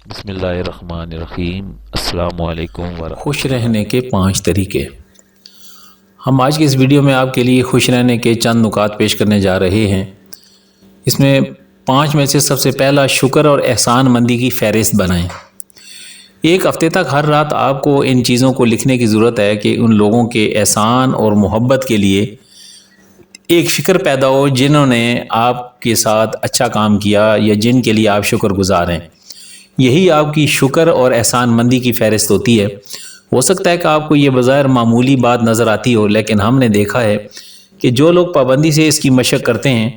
بسم اللہ الرحمن الرحیم۔ السلام علیکم ورحمۃ۔ خوش رہنے کے 5 طریقے۔ ہم آج کی اس ویڈیو میں آپ کے لیے خوش رہنے کے چند نکات پیش کرنے جا رہے ہیں۔ اس میں 5 میں سے سب سے پہلا شکر اور احسان مندی کی فہرست بنائیں۔ ایک ہفتے تک ہر رات آپ کو ان چیزوں کو لکھنے کی ضرورت ہے کہ ان لوگوں کے احسان اور محبت کے لیے ایک فکر پیدا ہو جنہوں نے آپ کے ساتھ اچھا کام کیا یا جن کے لیے آپ شکر گزار ہیں۔ یہی آپ کی شکر اور احسان مندی کی فہرست ہوتی ہے۔ ہو سکتا ہے کہ آپ کو یہ بظاہر معمولی بات نظر آتی ہو، لیکن ہم نے دیکھا ہے کہ جو لوگ پابندی سے اس کی مشق کرتے ہیں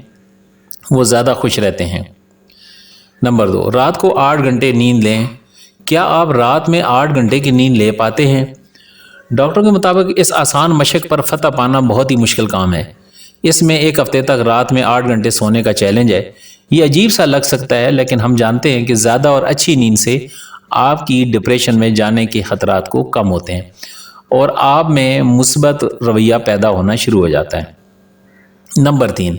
وہ زیادہ خوش رہتے ہیں۔ نمبر 2، رات کو 8 گھنٹے نیند لیں۔ کیا آپ رات میں 8 گھنٹے کی نیند لے پاتے ہیں؟ ڈاکٹروں کے مطابق اس آسان مشق پر فتح پانا بہت ہی مشکل کام ہے۔ اس میں ایک ہفتے تک رات میں 8 گھنٹے سونے کا چیلنج ہے۔ یہ عجیب سا لگ سکتا ہے، لیکن ہم جانتے ہیں کہ زیادہ اور اچھی نیند سے آپ کی ڈپریشن میں جانے کے خطرات کو کم ہوتے ہیں اور آپ میں مثبت رویہ پیدا ہونا شروع ہو جاتا ہے۔ نمبر 3،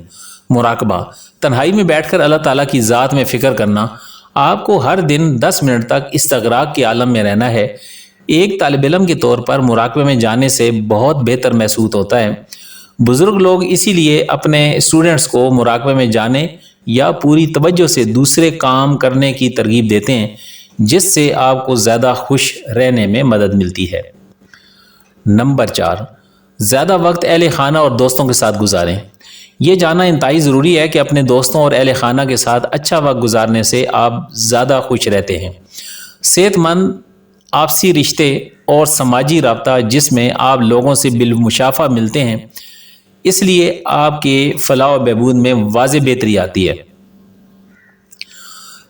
مراقبہ۔ تنہائی میں بیٹھ کر اللہ تعالیٰ کی ذات میں فکر کرنا۔ آپ کو ہر دن 10 منٹ تک استغراق کے عالم میں رہنا ہے۔ ایک طالب علم کے طور پر مراقبے میں جانے سے بہت بہتر محسوس ہوتا ہے۔ بزرگ لوگ اسی لیے اپنے اسٹوڈنٹس کو مراقبے میں جانے یا پوری توجہ سے دوسرے کام کرنے کی ترغیب دیتے ہیں، جس سے آپ کو زیادہ خوش رہنے میں مدد ملتی ہے۔ نمبر 4، زیادہ وقت اہل خانہ اور دوستوں کے ساتھ گزاریں۔ یہ جاننا انتہائی ضروری ہے کہ اپنے دوستوں اور اہل خانہ کے ساتھ اچھا وقت گزارنے سے آپ زیادہ خوش رہتے ہیں۔ صحت مند آپسی رشتے اور سماجی رابطہ جس میں آپ لوگوں سے بالمشافہ ملتے ہیں، اس لیے آپ کے فلاح و بہبود میں واضح بہتری آتی ہے۔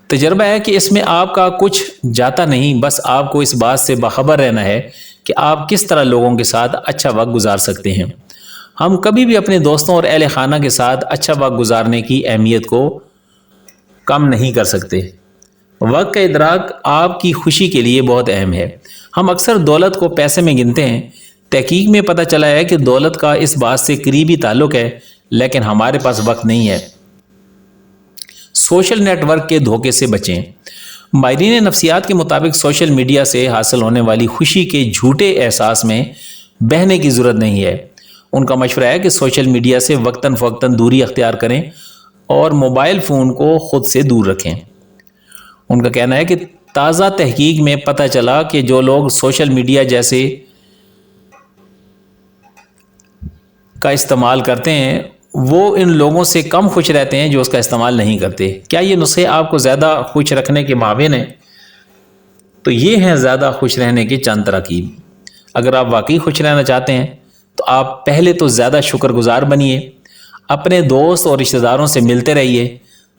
تجربہ ہے کہ اس میں آپ کا کچھ جاتا نہیں، بس آپ کو اس بات سے باخبر رہنا ہے کہ آپ کس طرح لوگوں کے ساتھ اچھا وقت گزار سکتے ہیں۔ ہم کبھی بھی اپنے دوستوں اور اہل خانہ کے ساتھ اچھا وقت گزارنے کی اہمیت کو کم نہیں کر سکتے۔ وقت کا ادراک آپ کی خوشی کے لیے بہت اہم ہے۔ ہم اکثر دولت کو پیسے میں گنتے ہیں۔ تحقیق میں پتہ چلا ہے کہ دولت کا اس بات سے قریبی تعلق ہے، لیکن ہمارے پاس وقت نہیں ہے۔ سوشل نیٹ ورک کے دھوکے سے بچیں۔ ماہرین نفسیات کے مطابق سوشل میڈیا سے حاصل ہونے والی خوشی کے جھوٹے احساس میں بہنے کی ضرورت نہیں ہے۔ ان کا مشورہ ہے کہ سوشل میڈیا سے وقتاً فوقتاً دوری اختیار کریں اور موبائل فون کو خود سے دور رکھیں۔ ان کا کہنا ہے کہ تازہ تحقیق میں پتہ چلا کہ جو لوگ سوشل میڈیا جیسے کا استعمال کرتے ہیں وہ ان لوگوں سے کم خوش رہتے ہیں جو اس کا استعمال نہیں کرتے۔ کیا یہ نسخے آپ کو زیادہ خوش رکھنے کے معاون ہیں؟ تو یہ ہیں زیادہ خوش رہنے کے چند تراکیب۔ اگر آپ واقعی خوش رہنا چاہتے ہیں تو آپ پہلے تو زیادہ شکر گزار بنیے، اپنے دوست اور رشتہ داروں سے ملتے رہیے،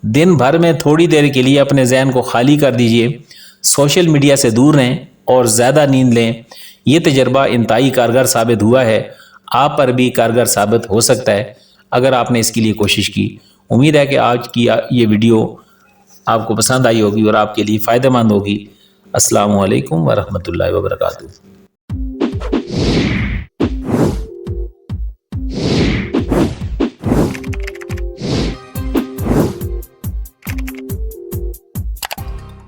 دن بھر میں تھوڑی دیر کے لیے اپنے ذہن کو خالی کر دیجیے، سوشل میڈیا سے دور رہیں اور زیادہ نیند لیں۔ یہ تجربہ انتہائی کارگر ثابت ہوا ہے، آپ پر بھی کارگر ثابت ہو سکتا ہے اگر آپ نے اس کے لیے کوشش کی۔ امید ہے کہ آج کی یہ ویڈیو آپ کو پسند آئی ہوگی اور آپ کے لیے فائدہ مند ہوگی۔ السلام علیکم ورحمۃ اللہ وبرکاتہ۔